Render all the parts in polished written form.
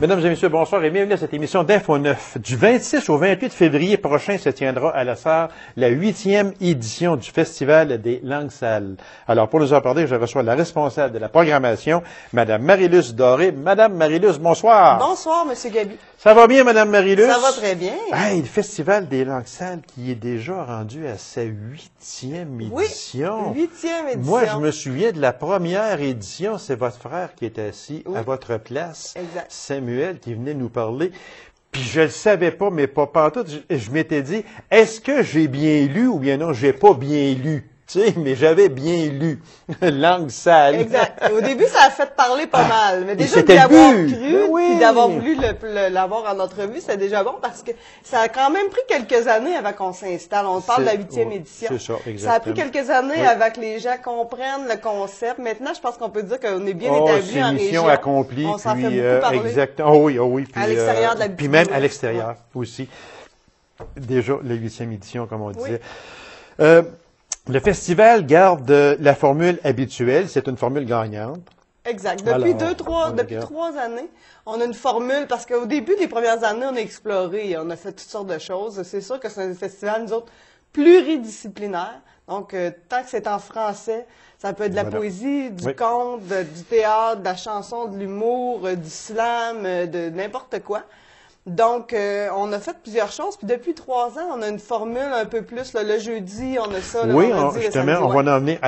Mesdames et messieurs, bonsoir et bienvenue à cette émission d'Info 9. Du 26 au 28 février prochain se tiendra à la Sarre la 8e édition du Festival des langues sales. Alors, pour nous en parler, je reçois la responsable de la programmation, Madame Marie-Luce Doré. Madame Marie-Luce, bonsoir. Bonsoir, Monsieur Gaby. Ça va bien, Madame Marie-Luce? Ça va très bien. Hey, le Festival des langues sales qui est déjà rendu à sa 8e édition. Oui, 8e édition. Moi, je me souviens de la première édition, c'est votre frère qui était assis à votre place. Exact. Samuel qui venait nous parler. Puis je le savais pas, mais pas pantoute. Je m'étais dit, est-ce que j'ai bien lu ou bien non, j'ai pas bien lu? Tu sais, mais j'avais bien lu. Langue sale. Exact. Au début, ça a fait parler pas mal. Mais déjà, c'était d'y avoir le but. cru, Oui. puis d'avoir voulu l'avoir en entrevue, c'est déjà bon parce que ça a quand même pris quelques années avant qu'on s'installe. On parle de la 8e édition. C'est ça, exactement. Ça a pris quelques années Oui. avant que les gens comprennent le concept. Maintenant, je pense qu'on peut dire qu'on est bien établi en c'est mission région. accomplie. On s'en puis, fait beaucoup parler. Exactement. Oh oui. Puis, À l'extérieur de la puis même à l'extérieur aussi. Déjà, la 8e édition, comme on disait. Le festival garde la formule habituelle, c'est une formule gagnante. Exact. Depuis trois années, on a une formule, parce qu'au début des premières années, on a exploré, on a fait toutes sortes de choses. C'est sûr que c'est un festival, nous autres, pluridisciplinaire. Donc, tant que c'est en français, ça peut être de la poésie, du conte, du théâtre, de la chanson, de l'humour, du slam, de n'importe quoi. Donc, on a fait plusieurs choses. Puis depuis 3 ans, on a une formule un peu plus. Là, le jeudi, on a ça. Le vendredi, justement, le samedi, on va en emmener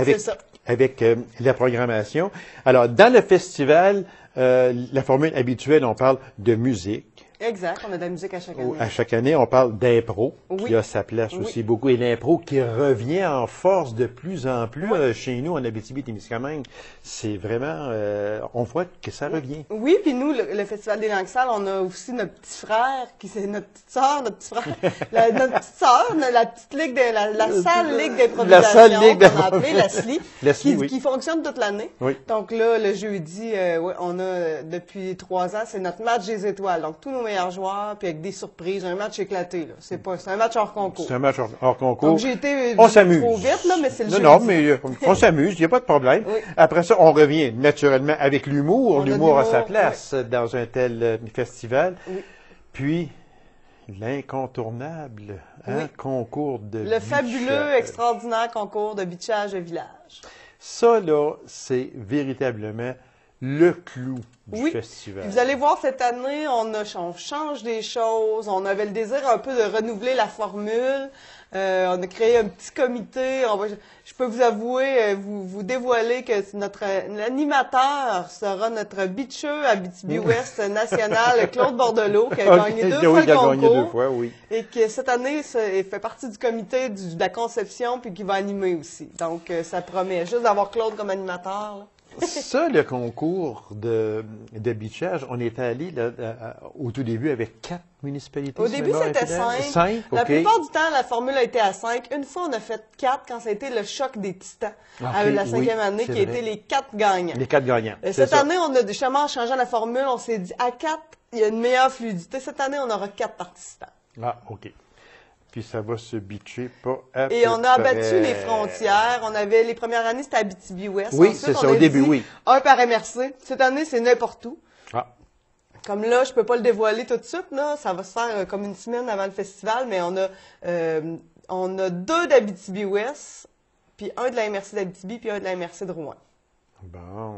avec la programmation. Alors, dans le festival, la formule habituelle, on parle de musique. Exact, on a de la musique à chaque année. À chaque année, on parle d'impro, qui a sa place aussi beaucoup. Et l'impro qui revient en force de plus en plus chez nous, en Abitibi-Témiscamingue. C'est vraiment, on voit que ça revient. Oui, puis nous, le Festival des langues sales, on a aussi notre petit frère, qui c'est notre petite sœur, notre petit frère, notre petite sœur, la petite ligue la salle ligue d'improvisation, la salle ligue qu'on a appelée la SLI, qui fonctionne toute l'année. Oui. Donc là, le jeudi, on a, depuis 3 ans, c'est notre match des étoiles. Donc tous nos meilleurs joueurs, puis avec des surprises, un match éclaté, là. C'est un match hors concours. C'est un match hors concours. Donc j'ai été on s'amuse. trop vite, là, mais c'est le jeudi. Non, mais on s'amuse, il n'y a pas de problème. Oui. Après ça, on revient naturellement avec l'humour. L'humour a sa place dans un tel festival. Oui. Puis, l'incontournable concours de le fabuleux, extraordinaire concours de bitchage de village. Ça, là, c'est véritablement le clou du festival. Puis vous allez voir, cette année, on change des choses. On avait le désir un peu de renouveler la formule. On a créé un petit comité. Je peux vous avouer, vous dévoiler que l'animateur sera notre bitcheux Abitibi-Ouest national, Claude Bordelot, qui a gagné 2 fois le concours. Gagné 2 fois, oui. Et qui, cette année, il fait partie du comité de la conception, puis qui va animer aussi. Donc, ça promet. Juste d'avoir Claude comme animateur, là. Ça, le concours de bitchage, on était allé au tout début avec 4 municipalités. Au début, c'était 5. 5, La plupart du temps, la formule a été à 5. Une fois, on a fait 4 quand ça a été le choc des Titans à la 5e année, qui a été les 4 gagnants. Les 4 gagnants. Cette année, on a justement, en changeant la formule, on s'est dit, à 4, il y a une meilleure fluidité. Cette année, on aura 4 participants. Ah, OK. Puis ça va se bitcher pas à Et on a abattu les frontières. On avait, les premières années, c'était Abitibi-Ouest. Oui, c'est ça, au début, oui. Un par MRC. Cette année, c'est n'importe où. Ah. Comme là, je peux pas le dévoiler tout de suite, là. Ça va se faire comme une semaine avant le festival, mais on a 2 d'Abitibi-Ouest, puis un de la MRC d'Abitibi, puis un de la MRC de Rouen. Bon.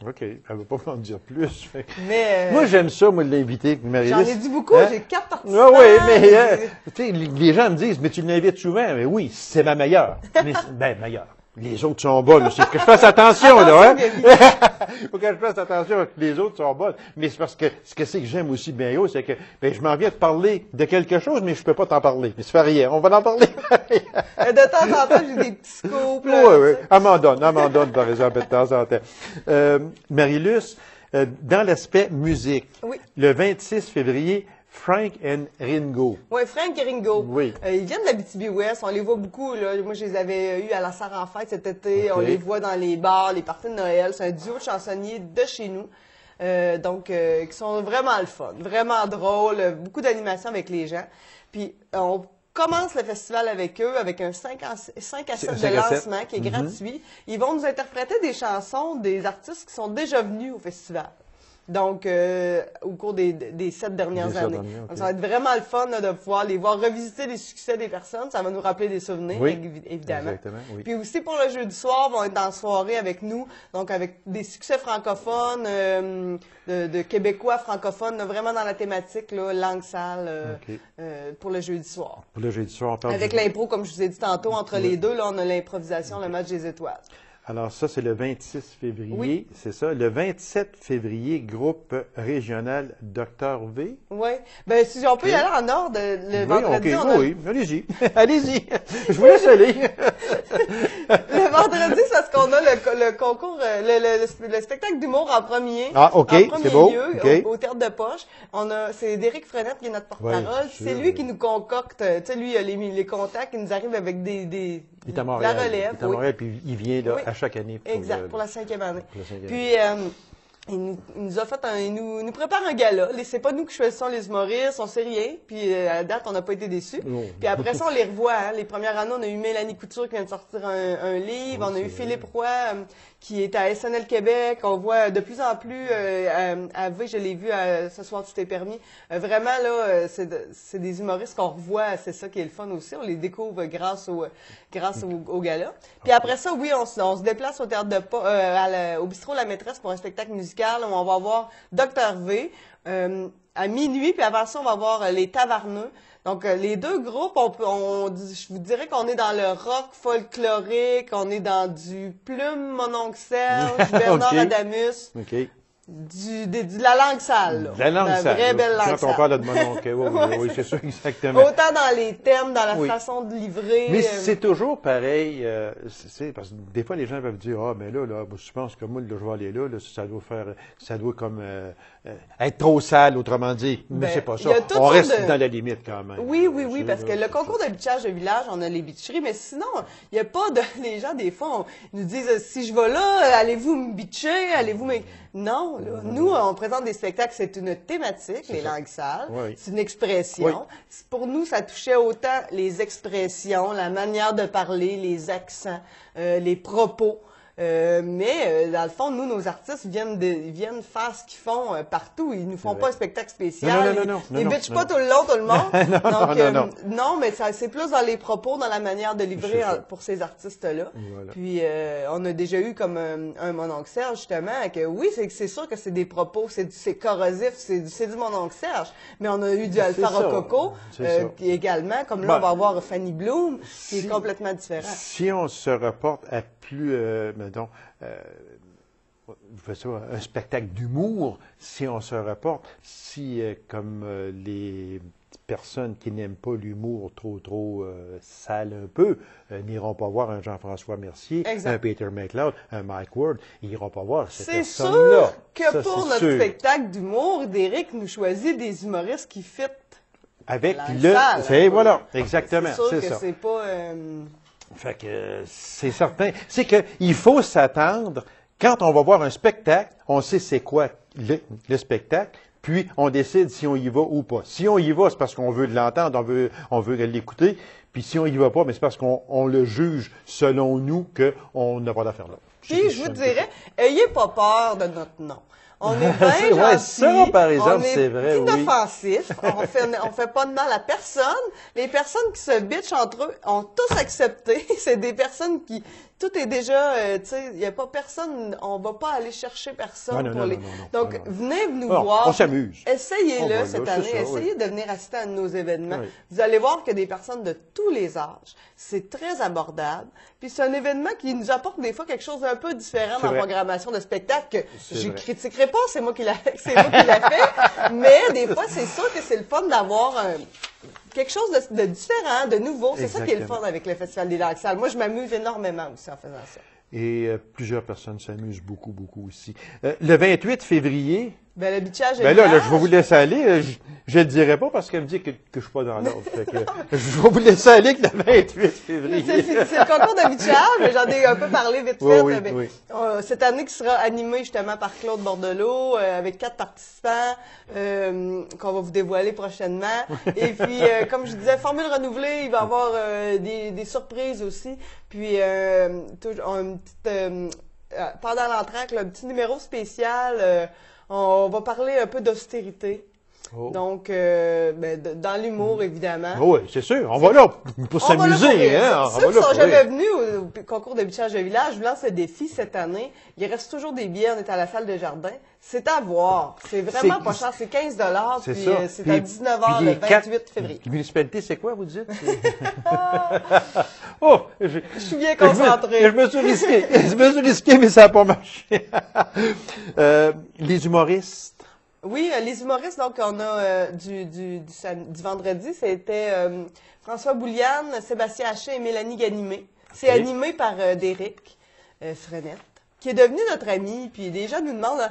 OK. Elle ne va pas m'en dire plus. Mais moi, j'aime ça, moi, de l'inviter, Marie-Luce. J'en ai dit beaucoup, j'ai 4 participants. Ah oui, mais tu sais, les gens me disent, mais tu l'invites souvent. Mais oui, c'est ma meilleure. Mais, meilleure. Les autres sont bonnes aussi. Faut que je fasse attention, là, hein? Faut que je fasse attention. Les autres sont bonnes. Mais c'est parce que ce que c'est que j'aime aussi bien haut, c'est que, je m'en viens de parler de quelque chose, mais je peux pas t'en parler. Mais ça fait rien. On va en parler. De temps en temps, j'ai des petits scoops, là. Oui. Elle m'en donne, par exemple, de temps en temps. Marie-Luce, dans l'aspect musique, le 26 février, Frank and Ringo. Oui, Frank et Ringo. Oui. Ils viennent de l'Abitibi-Ouest. On les voit beaucoup, là. Moi, je les avais eus à la Sarre en fête cet été. On les voit dans les bars, les parties de Noël. C'est un duo de chansonniers de chez nous. Qui sont vraiment le fun. Vraiment drôles. Beaucoup d'animation avec les gens. Puis, on commence le festival avec eux, avec un 5 à 7 de lancement qui est gratuit. Ils vont nous interpréter des chansons des artistes qui sont déjà venus au festival. Donc, au cours des 7 dernières années. Donc, ça va être vraiment le fun là, de pouvoir les voir revisiter les succès des personnes. Ça va nous rappeler des souvenirs, évidemment. Exactement, oui. Puis aussi, pour le jeudi soir, vont être en soirée avec nous, donc avec des succès francophones, de Québécois francophones, là, vraiment dans la thématique, là, langue sale, pour le jeudi soir. Pour le jeudi soir, on parle avec l'impro, comme je vous ai dit tantôt, entre les deux, là, on a l'improvisation, le match des étoiles. Alors ça, c'est le 26 février, c'est ça. Le 27 février, groupe régional Dr V. Oui. Ben si on peut y aller en ordre, le vendredi, on a... Oui, allez-y. Allez-y. Je vous laisse aller. Le vendredi, c'est parce qu'on a le concours, le spectacle d'humour en premier. Ah, OK, c'est beau. Au Théâtre de Poche. C'est Déric Frenette qui est notre porte-parole. C'est lui qui nous concocte, tu sais, lui, il a les contacts, il nous arrive avec il est à Montréal. La relève. Il est à Montréal, puis il vient là, à chaque année. Pour la 5e année. Puis, il nous a fait il nous prépare un gala. C'est pas nous qui choisissons les humoristes, on sait rien. Puis à date, on n'a pas été déçus. Puis après ça, on les revoit. Hein. Les premières années, on a eu Mélanie Couture qui vient de sortir un livre. On a eu Philippe Roy qui est à SNL Québec. On voit de plus en plus à V, je l'ai vu ce soir, tout est permis. Vraiment, là, c'est des humoristes qu'on revoit. C'est ça qui est le fun aussi. On les découvre grâce au gala. Puis après ça, oui, on se déplace au théâtre au bistrot La Maîtresse pour un spectacle musical où on va voir Dr V à minuit. Puis avant ça, on va voir les Taverneux. Donc, les deux groupes, je vous dirais qu'on est dans le rock folklorique, on est dans du Plume, Mon Oncle Serge, Bernard Adamus, de la langue sale. La langue sale. La vraie belle langue sale. Quand on parle de Mon Oncle, oui, c'est ça, exactement. Autant dans les thèmes, dans la façon de livrer. Mais c'est toujours pareil, parce que des fois, les gens peuvent dire, mais là, je pense que moi, là, je vais aller là, ça doit comme être trop sale, autrement dit. Mais c'est pas ça. On reste dans la limite quand même. Oui, parce que le concours de bitchage de village, on a les bitcheries, mais sinon, il n'y a pas de... Les gens, des fois, nous disent, si je vais là, allez-vous me bitcher, allez-vous me... Non, là, nous, on présente des spectacles, c'est une thématique, les langues sales, c'est une expression. Pour nous, ça touchait autant les expressions, la manière de parler, les accents, les propos. Mais dans le fond, nous, nos artistes viennent faire ce qu'ils font partout. Ils nous font pas un spectacle spécial. Ils bitchent pas tout le long, tout le monde. Non, mais c'est plus dans les propos, dans la manière de livrer pour ces artistes-là. Voilà. Puis on a déjà eu comme un Mon Oncle Serge, justement, que oui, c'est sûr que c'est des propos, c'est corrosif, c'est du Mon Oncle Serge. Mais on a eu du Alpha Rococo également, comme là, on va avoir Fanny Bloom, qui est complètement différent. Si on se reporte à plus, mettons, un spectacle d'humour, si on se reporte, comme les personnes qui n'aiment pas l'humour trop sale un peu, n'iront pas voir un Jean-François Mercier, un Peter McLeod, un Mike Ward, ils n'iront pas voir ces personnes-là. C'est sûr que pour notre spectacle d'humour, Déric nous choisit des humoristes qui fit avec le... Voilà, exactement, c'est ça. C'est pas... Fait que c'est certain. C'est qu'il faut s'attendre, quand on va voir un spectacle, on sait c'est quoi le spectacle, puis on décide si on y va ou pas. Si on y va, c'est parce qu'on veut l'entendre, on veut l'écouter, puis si on y va pas, mais c'est parce qu'on le juge selon nous qu'on n'a pas d'affaire là. Puis je vous dirais, ayez pas peur de notre nom. On est bien gentil, ça, par exemple, c'est vrai, inoffensif, on fait pas de mal à personne. Les personnes qui se bitchent entre eux ont tous accepté. C'est des personnes qui... Tout est déjà, tu sais, il n'y a pas personne, on va pas aller chercher personne pour les... Donc, venez nous voir. On s'amuse. Essayez-le cette année, essayez de venir assister à nos événements. Vous allez voir qu'il y a des personnes de tous les âges. C'est très abordable. Puis c'est un événement qui nous apporte des fois quelque chose d'un peu différent dans la programmation de spectacle que je critiquerai pas, c'est moi qui l'a fait. Mais des fois, c'est sûr que c'est le fun d'avoir quelque chose de différent, de nouveau. C'est ça qui est le fun avec le Festival des Langues Sales. Moi, je m'amuse énormément aussi en faisant ça. Et plusieurs personnes s'amusent beaucoup aussi. Le 28 février... le bitchage là, je vais vous laisser aller. Je ne le dirai pas parce qu'elle me dit que je ne suis pas dans l'ordre. Je vais vous laisser aller avec le 28 février. C'est le concours de bitchage, mais j'en ai un peu parlé vite fait. Cette année qui sera animée justement par Claude Bordelot, avec 4 participants qu'on va vous dévoiler prochainement. Et puis, comme je disais, formule renouvelée, il va y avoir des surprises aussi. Puis, pendant l'entracte, un petit numéro spécial... On va parler un peu d'austérité. Oh. Donc, dans l'humour, évidemment. Oui, c'est sûr. On va là pour s'amuser. Ceux qui ne sont jamais venus au concours de bitchage de village, je vous lance le défi cette année. Il reste toujours des billets. On est à la salle de jardin. C'est à voir. C'est vraiment pas cher. C'est 15 $. Puis c'est à 19 h le 28 février. Municipalité, c'est quoi, vous dites? Oh! Je suis bien concentré. Je me suis risqué. Je me suis risqué, mais ça n'a pas marché. Les humoristes. Oui, les humoristes, donc on a du vendredi, c'était François Bouliane, Sébastien Haché et Mélanie Ganimé. C'est animé par Déric Frenette, qui est devenu notre ami. Puis les gens nous demandent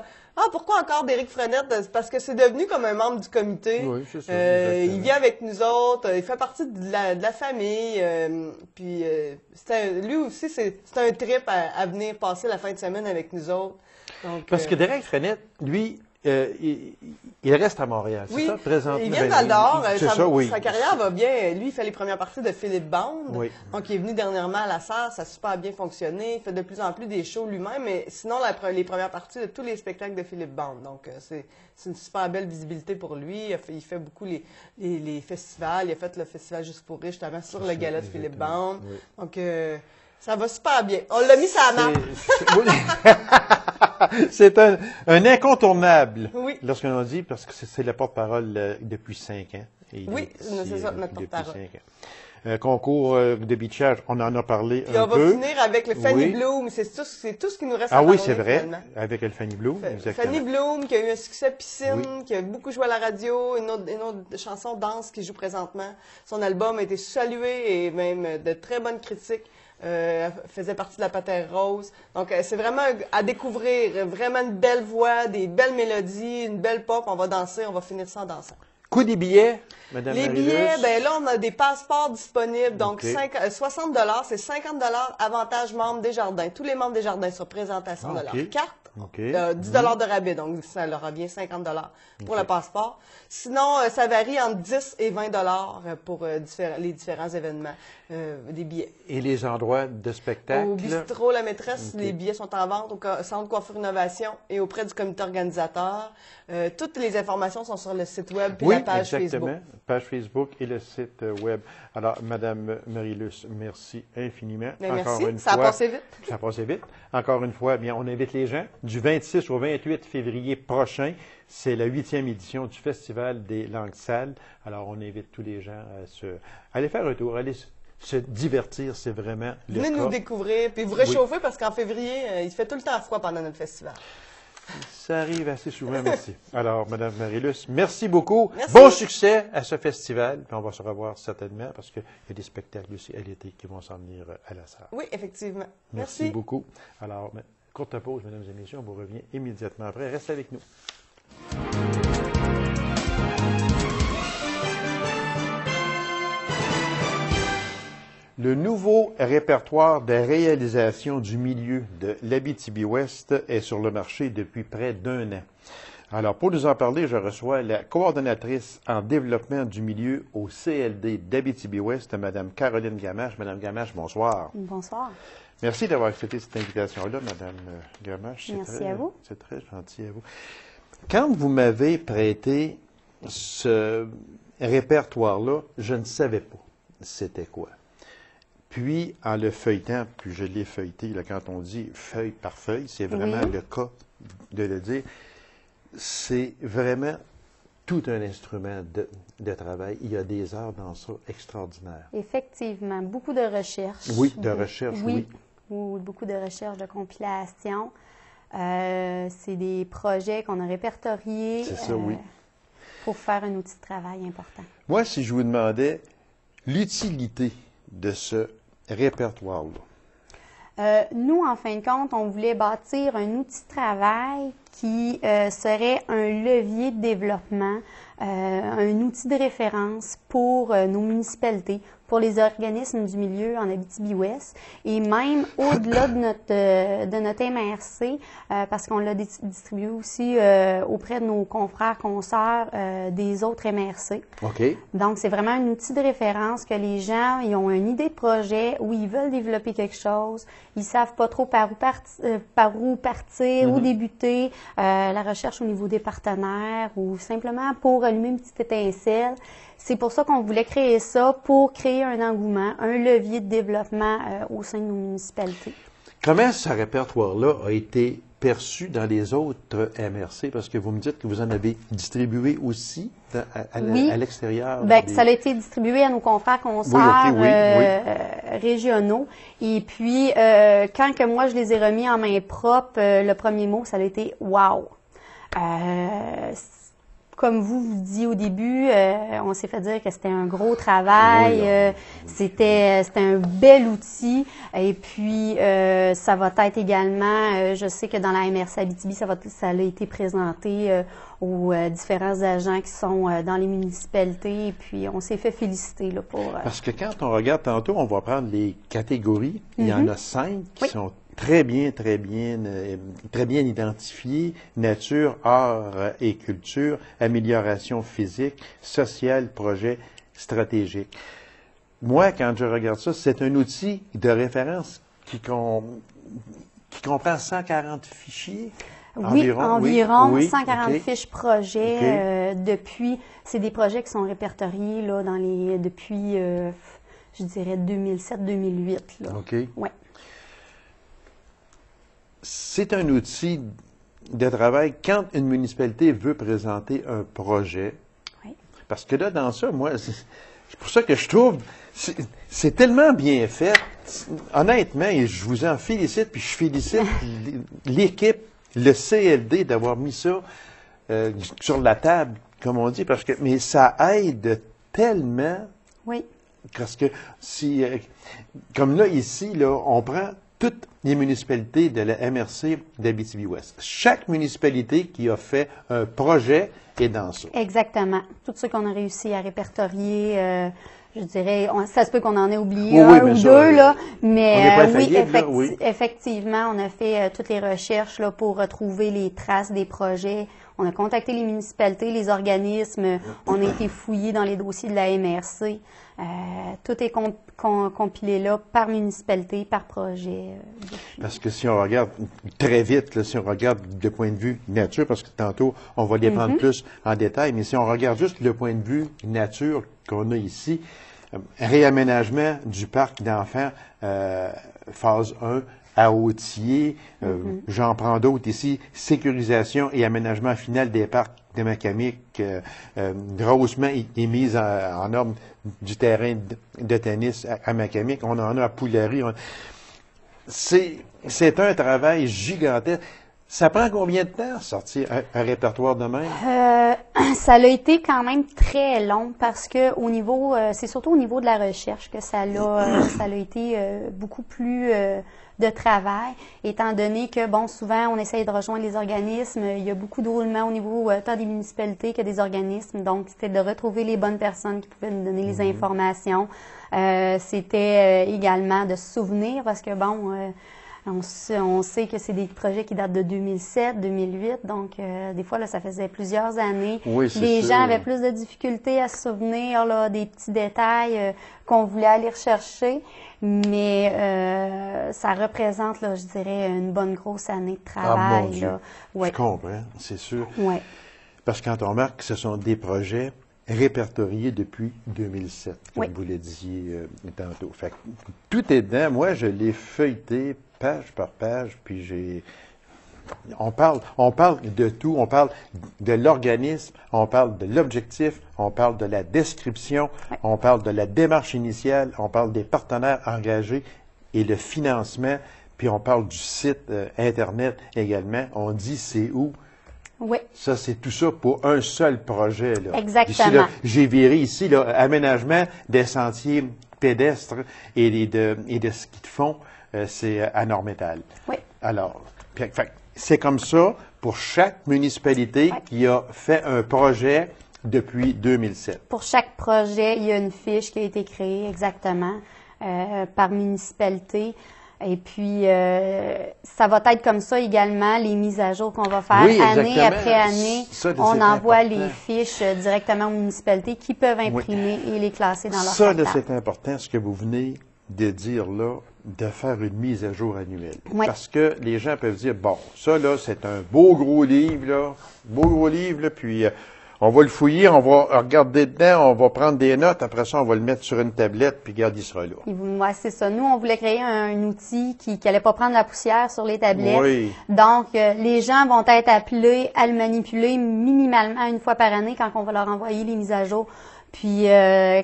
pourquoi encore Déric Frenette? Parce que c'est devenu comme un membre du comité. Oui, c'est ça. Il vient avec nous autres, il fait partie de la famille. Puis lui aussi, c'est un trip à venir passer la fin de semaine avec nous autres. Donc, parce que Déric Frenette, lui, il reste à Montréal, c'est ça, présentement? Il vient de Val-d'Or, sa carrière va bien. Lui, il fait les premières parties de Philippe Bond. Oui. Donc, il est venu dernièrement à la Sarre, ça a super bien fonctionné. Il fait de plus en plus des shows lui-même, mais sinon, les premières parties de tous les spectacles de Philippe Bond. Donc, c'est une super belle visibilité pour lui. Il fait beaucoup les festivals. Il a fait le festival Juste pour rire, justement, sur le gala de Philippe Bond. Oui. Donc, ça va super bien. On l'a mis sur la map. C'est un incontournable. Oui. Lorsqu'on a dit, parce que c'est le porte-parole depuis 5 ans. Oui, c'est ça, notre porte-parole. Concours de bitchage, on en a parlé Puis un peu. on va finir avec le Fanny Bloom. C'est tout ce qui nous reste à parler. Ah oui, c'est vrai. Finalement. Avec le Fanny Bloom, exactement. Fanny Bloom, qui a eu un succès piscine, qui a beaucoup joué à la radio, une autre chanson danse qui joue présentement. Son album a été salué et même de très bonnes critiques. Faisait partie de la Patère Rose. Donc, c'est vraiment à découvrir. Vraiment une belle voix, des belles mélodies, une belle pop. On va danser, on va finir ça en dansant. Coût des billets, Madame Les billets, là, on a des passeports disponibles. Donc, 60 $, c'est 50 $ avantage membres des jardins. Tous les membres des jardins sont présentés à 100 $ carte. 10 $ de rabais, donc ça leur revient 50 $ pour le passeport. Sinon, ça varie entre 10 et 20 $ pour les différents événements, des billets. Et les endroits de spectacle? Au bistrot La Maîtresse, les billets sont en vente au Centre Coiffure Innovation et auprès du comité organisateur. Toutes les informations sont sur le site web et la page Facebook. Page Facebook et le site web. Alors, Madame Marie-Luce, merci infiniment. Merci, ça a passé vite. Ça a passé vite. Encore une fois, bien, on invite les gens. Du 26 au 28 février prochain, c'est la 8e édition du Festival des langues sales. Alors, on invite tous les gens à aller faire un tour, à aller se divertir, c'est vraiment le cas. Venez nous découvrir, puis vous réchauffer parce qu'en février, il fait tout le temps froid pendant notre festival. Ça arrive assez souvent, merci. Alors, Mme Marie-Luce, merci beaucoup. Merci. Bon succès à ce festival. Puis on va se revoir certainement parce qu'il y a des spectacles aussi à l'été qui vont s'en venir à la salle. Oui, effectivement. Merci beaucoup. Alors, courte pause, mesdames et messieurs. On vous revient immédiatement après. Restez avec nous. Le nouveau répertoire de réalisation du milieu de l'Abitibi-Ouest est sur le marché depuis près d'1 an. Alors, pour nous en parler, je reçois la coordonnatrice en développement du milieu au CLD d'Abitibi-Ouest, Mme Caroline Gamache. Mme Gamache, bonsoir. Bonsoir. Merci d'avoir accepté cette invitation-là, Mme Gamache. Merci à vous. C'est très gentil à vous. Quand vous m'avez prêté ce répertoire-là, je ne savais pas c'était quoi. Puis, en le feuilletant, puis je l'ai feuilleté, là, quand on dit feuille par feuille, c'est vraiment le cas de le dire. C'est vraiment tout un instrument de travail. Il y a des heures dans ça extraordinaires. Effectivement, beaucoup de recherches. Oui, de recherche, oui. Beaucoup de recherches, de compilation. C'est des projets qu'on a répertoriés pour faire un outil de travail important. Moi, si je vous demandais l'utilité de ce répertoire-là. Nous, en fin de compte, on voulait bâtir un outil de travail qui serait un levier de développement, un outil de référence pour nos municipalités, pour les organismes du milieu en Abitibi-Ouest et même au-delà de notre MRC, parce qu'on l'a distribué aussi auprès de nos confrères, consoeurs des autres MRC. OK. Donc, c'est vraiment un outil de référence que les gens, ils ont une idée de projet où ils veulent développer quelque chose, ils savent pas trop par où partir, où débuter, la recherche au niveau des partenaires ou simplement pour allumer une petite étincelle. C'est pour ça qu'on voulait créer ça, pour créer un engouement, un levier de développement au sein de nos municipalités. Comment ce répertoire-là a été perçu dans les autres MRC? Parce que vous me dites que vous en avez distribué aussi à l'extérieur. Bien, ça a été distribué à nos confrères concerts régionaux. Et puis, quand que moi, je les ai remis en main propre, le premier mot, ça a été « wow ». Comme vous dit au début, on s'est fait dire que c'était un gros travail, c'était un bel outil. Et puis, ça va être également, je sais que dans la MRC Abitibi, ça a été présenté aux différents agents qui sont dans les municipalités. Et puis, on s'est fait féliciter là, pour... Parce que quand on regarde tantôt, on va prendre les catégories. Il y en a 5 qui sont très bien identifiées. Nature, art et culture, amélioration physique, sociale, projet stratégique. Moi, quand je regarde ça, c'est un outil de référence qui comprend 140 fichiers. Oui, environ 140 fiches projets. Depuis, c'est des projets qui sont répertoriés là, depuis, je dirais, 2007-2008. OK. Ouais. C'est un outil de travail quand une municipalité veut présenter un projet. Oui. Parce que là, dans ça, moi, c'est pour ça que je trouve, c'est tellement bien fait. Honnêtement, et je vous en félicite, puis je félicite l'équipe, le CLD d'avoir mis ça sur la table, comme on dit, mais ça aide tellement. Oui. Parce que comme là, ici, là, on prend toutes les municipalités de la MRC d'Abitibi-Ouest. Chaque municipalité qui a fait un projet est dans ça. Exactement. Tout ce qu'on a réussi à répertorier, je dirais, ça se peut qu'on en ait oublié un ou deux, là, mais effectivement, on a fait toutes les recherches là, pour retrouver les traces des projets. On a contacté les municipalités, les organismes, on a été fouillé dans les dossiers de la MRC. Tout est compilé là par municipalité, par projet. Parce que si on regarde très vite, là, si on regarde le point de vue nature, parce que tantôt, on va les prendre plus en détail, mais si on regarde juste le point de vue nature qu'on a ici, réaménagement du parc d'enfants, phase 1, à Autier, j'en prends d'autres ici, sécurisation et aménagement final des parcs de Macamic, grossement est mise en ordre du terrain de tennis à Macamic, on en a à Poulari. C'est un travail gigantesque. Ça prend combien de temps sortir un répertoire de même? Ça a été quand même très long parce que au niveau, c'est surtout au niveau de la recherche que ça a été beaucoup plus de travail, étant donné que, bon, souvent, on essaye de rejoindre les organismes. Il y a beaucoup de roulements au niveau tant des municipalités que des organismes. Donc, c'était de retrouver les bonnes personnes qui pouvaient nous donner les informations. C'était également de se souvenir parce que, bon, on sait que c'est des projets qui datent de 2007, 2008, donc des fois, là, ça faisait plusieurs années. Oui, les gens avaient plus de difficultés à se souvenir là, des petits détails qu'on voulait aller rechercher, mais ça représente, là, je dirais, une bonne grosse année de travail. Ah, mon Dieu. Là. Ouais. Je comprends, c'est sûr. Ouais. Parce que quand on remarque que ce sont des projets répertoriés depuis 2007, comme vous le disiez tantôt. Fait que tout est dedans. Moi, je l'ai feuilleté page par page, puis on parle de tout. On parle de l'organisme, on parle de l'objectif, on parle de la description, on parle de la démarche initiale, on parle des partenaires engagés et le financement, puis on parle du site Internet également. On dit c'est où. Oui. Ça, c'est tout ça pour un seul projet. Là. Exactement. J'ai viré ici, là, aménagement des sentiers pédestres et de ski de fond, c'est à Nord-Métal. Oui. Alors, c'est comme ça pour chaque municipalité qui a fait un projet depuis 2007. Pour chaque projet, il y a une fiche qui a été créée exactement par municipalité. Et puis, ça va être comme ça également, les mises à jour qu'on va faire année après année. On envoie les fiches directement aux municipalités qui peuvent imprimer et les classer dans leur portable. Ça, c'est important, ce que vous venez de dire là. de faire une mise à jour annuelle. Oui. Parce que les gens peuvent dire, bon, ça, là, c'est un beau gros livre, là, puis on va le fouiller, on va regarder dedans, on va prendre des notes, après ça, on va le mettre sur une tablette, puis regarde, il sera là. Oui, c'est ça. Nous, on voulait créer un outil qui n'allait pas prendre la poussière sur les tablettes. Oui. Donc, les gens vont être appelés à le manipuler minimalement une fois par année quand on va leur envoyer les mises à jour. Puis,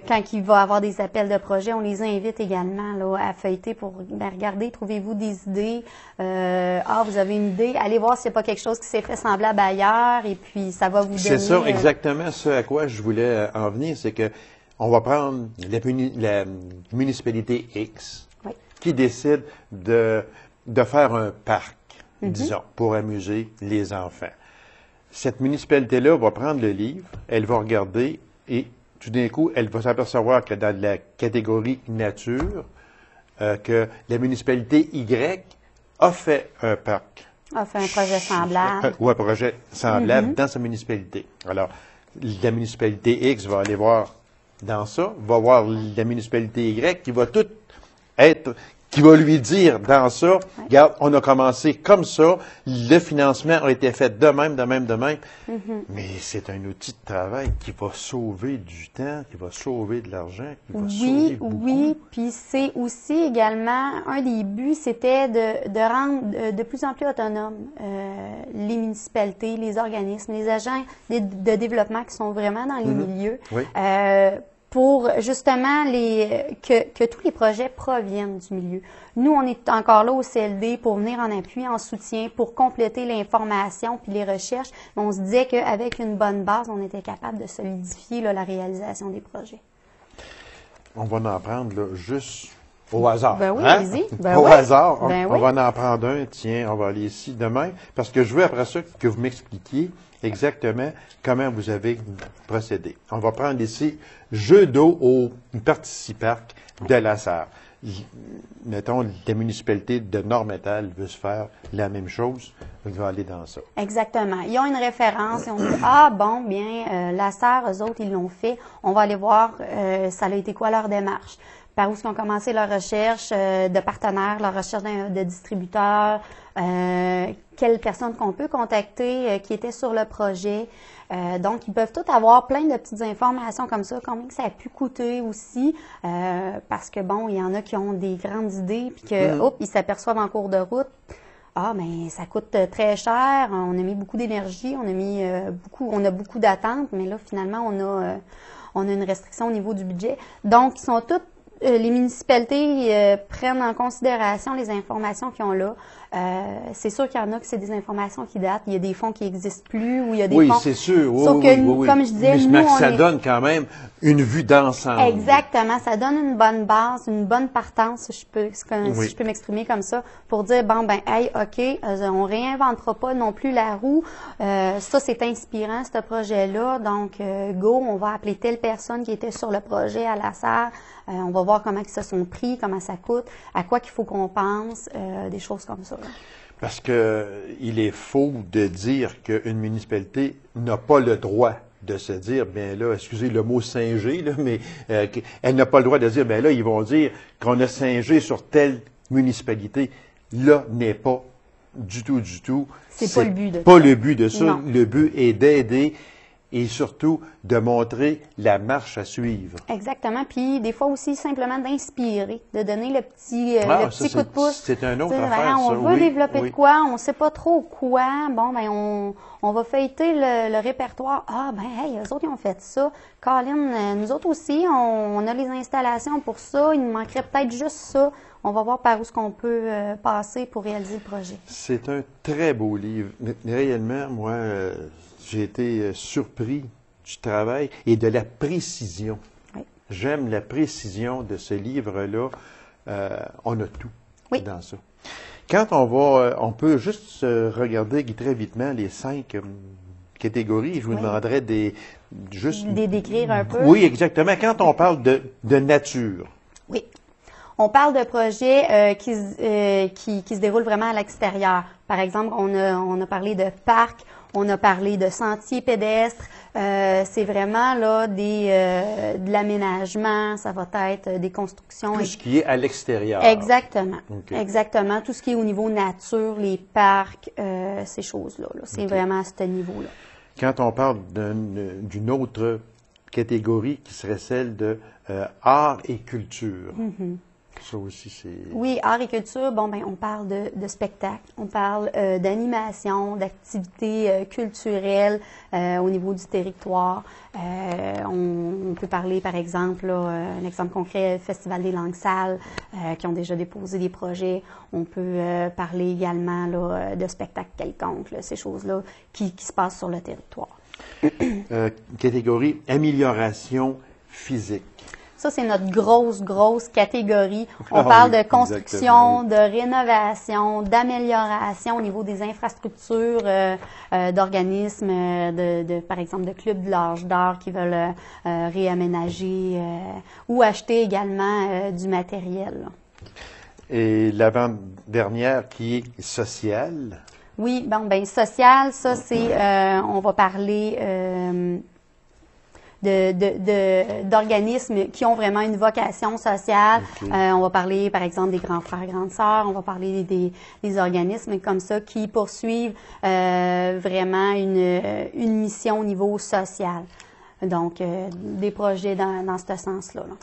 quand il va y avoir des appels de projet, on les invite également là, à feuilleter pour regarder, trouvez-vous des idées. Vous avez une idée, allez voir s'il n'y a pas quelque chose qui s'est fait semblable ailleurs, et puis ça va vous donner... C'est ça, exactement ce à quoi je voulais en venir, c'est que on va prendre la municipalité X qui décide de faire un parc, disons, pour amuser les enfants. Cette municipalité-là va prendre le livre, elle va regarder et tout d'un coup, elle va s'apercevoir que dans la catégorie nature, que la municipalité Y a fait un parc. A fait un projet semblable. Ou un projet semblable dans sa municipalité. Alors, la municipalité X va aller voir dans ça, va voir la municipalité Y qui va tout être, qui va lui dire dans ça, regarde, on a commencé comme ça, le financement a été fait de même. Mais c'est un outil de travail qui va sauver du temps, qui va sauver de l'argent, qui va sauver beaucoup. Oui, puis c'est aussi également, un des buts, c'était de rendre de plus en plus autonomes les municipalités, les organismes, les agents de développement qui sont vraiment dans les milieux. Oui. Pour justement que tous les projets proviennent du milieu. Nous, on est encore là au CLD pour venir en appui, en soutien, pour compléter l'information puis les recherches. Mais on se disait qu'avec une bonne base, on était capable de solidifier là, la réalisation des projets. On va en prendre là, juste au hasard. Ben oui, hein? allez-y. Au hasard. Ben on va en prendre un. Tiens, on va aller ici demain. Parce que je veux après ça que vous m'expliquiez exactement comment vous avez procédé. On va prendre ici jeu d'eau au Participarc de la Sarre. Mettons, la municipalité de Nord-Métal veut se faire la même chose, il va aller dans ça. Exactement. Ils ont une référence et on dit, la Sarre, eux autres, ils l'ont fait. On va aller voir, ça a été quoi leur démarche. Par où ils ont commencé leur recherche de partenaires, leur recherche de distributeurs, quelles personnes qu'on peut contacter qui étaient sur le projet. Donc, ils peuvent tous avoir plein de petites informations comme ça, combien que ça a pu coûter aussi, parce que bon, il y en a qui ont des grandes idées, puis que, ils s'aperçoivent en cours de route, ça coûte très cher, on a mis beaucoup d'énergie, on a beaucoup d'attentes, mais là, finalement, on a une restriction au niveau du budget. Donc, ils sont tous les municipalités prennent en considération les informations qu'ils ont là. C'est sûr qu'il y en a que c'est des informations qui datent. Il y a des fonds qui n'existent plus ou il y a des fonds... Oui, c'est sûr. Sauf que, comme je disais, mais ça donne quand même une vue d'ensemble. Exactement. Ça donne une bonne base, une bonne partance, si je peux m'exprimer comme ça, pour dire, on réinventera pas non plus la roue. Ça, c'est inspirant, ce projet-là. Donc, on va appeler telle personne qui était sur le projet à la Sarre. On va voir comment ils se sont pris, comment ça coûte, à quoi qu'il faut qu'on pense, des choses comme ça. Là. Parce que il est faux de dire qu'une municipalité n'a pas le droit de se dire, excusez le mot singer, là, mais elle n'a pas le droit de dire, ils vont dire qu'on a singé sur telle municipalité. Là n'est pas du tout. C'est pas le but de ça. Pas le but de ça. Non. Le but est d'aider et surtout de montrer la marche à suivre. Exactement. Puis des fois aussi simplement d'inspirer, de donner le petit coup de pouce. C'est un autre affaire, on veut développer de quoi, on ne sait pas trop quoi. On va feuilleter le répertoire. Eux autres, ils ont fait ça. Colin, nous autres aussi, on a les installations pour ça. Il nous manquerait peut-être juste ça. On va voir par où est-ce qu'on peut passer pour réaliser le projet. C'est un très beau livre. Réellement, moi, j'ai été surpris du travail et de la précision. Oui. J'aime la précision de ce livre-là. On a tout dans ça. Quand on peut juste regarder très vitement les 5 catégories. Je vous demanderais des décrire un peu. Oui, exactement. Quand on parle de nature. Oui. On parle de projets qui se déroulent vraiment à l'extérieur. Par exemple, on a parlé de parcs, on a parlé de sentiers pédestres. C'est vraiment là de l'aménagement, ça va être des constructions. Tout ce qui est à l'extérieur. Exactement. Okay. Exactement. Tout ce qui est au niveau nature, les parcs, ces choses-là. C'est vraiment à ce niveau-là. Quand on parle d'une autre catégorie qui serait celle de art et culture. Ça aussi, c'est... Oui, art et culture, on parle de spectacle, on parle d'animation, d'activités culturelles au niveau du territoire. On peut parler, par exemple, un exemple concret, le Festival des langues sales, qui ont déjà déposé des projets. On peut parler également là, de spectacles quelconques, là, ces choses-là qui se passent sur le territoire. Catégorie amélioration physique. Ça, c'est notre grosse catégorie. On parle de construction, de rénovation, d'amélioration au niveau des infrastructures d'organismes, par exemple, de clubs de l'âge d'or qui veulent réaménager ou acheter également du matériel. Et l'avant-dernière qui est sociale. Oui, social, ça, c'est, on va parler d'organismes qui ont vraiment une vocation sociale. Okay. On va parler, par exemple, des grands frères, grandes sœurs. On va parler des organismes comme ça qui poursuivent vraiment une mission au niveau social. Donc, des projets dans ce sens-là. Là.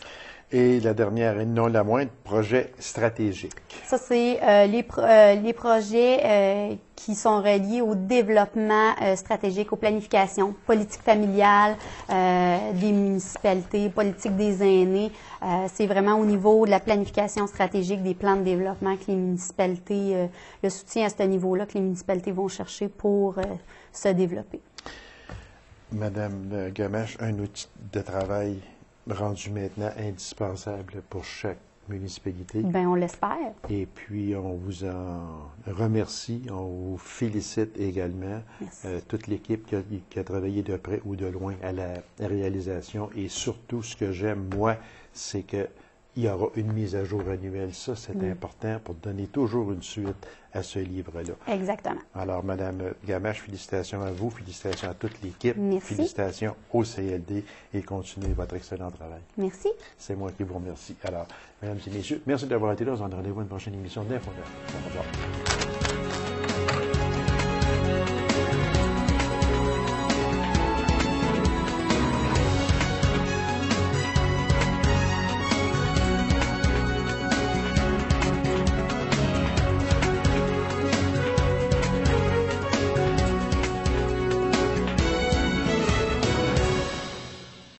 Et la dernière, et non la moindre, projet stratégique. Ça, c'est les projets qui sont reliés au développement stratégique, aux planifications, politique familiale des municipalités, politique des aînés. C'est vraiment au niveau de la planification stratégique des plans de développement que les municipalités, le soutien à ce niveau-là que les municipalités vont chercher pour se développer. Madame Gamache, un outil de travail rendu maintenant indispensable pour chaque municipalité. Bien, on l'espère. Et puis, on vous en remercie, on vous félicite également, toute l'équipe qui a travaillé de près ou de loin à la réalisation. Et surtout, ce que j'aime, moi, c'est qu'il y aura une mise à jour annuelle. Ça, c'est important pour donner toujours une suite à ce livre-là. Exactement. Alors, Madame Gamache, félicitations à vous, félicitations à toute l'équipe. Merci. Félicitations au CLD et continuez votre excellent travail. Merci. C'est moi qui vous remercie. Alors, mesdames et messieurs, merci d'avoir été là. On se donne rendez-vous à une prochaine émission d'Info 9. Au revoir.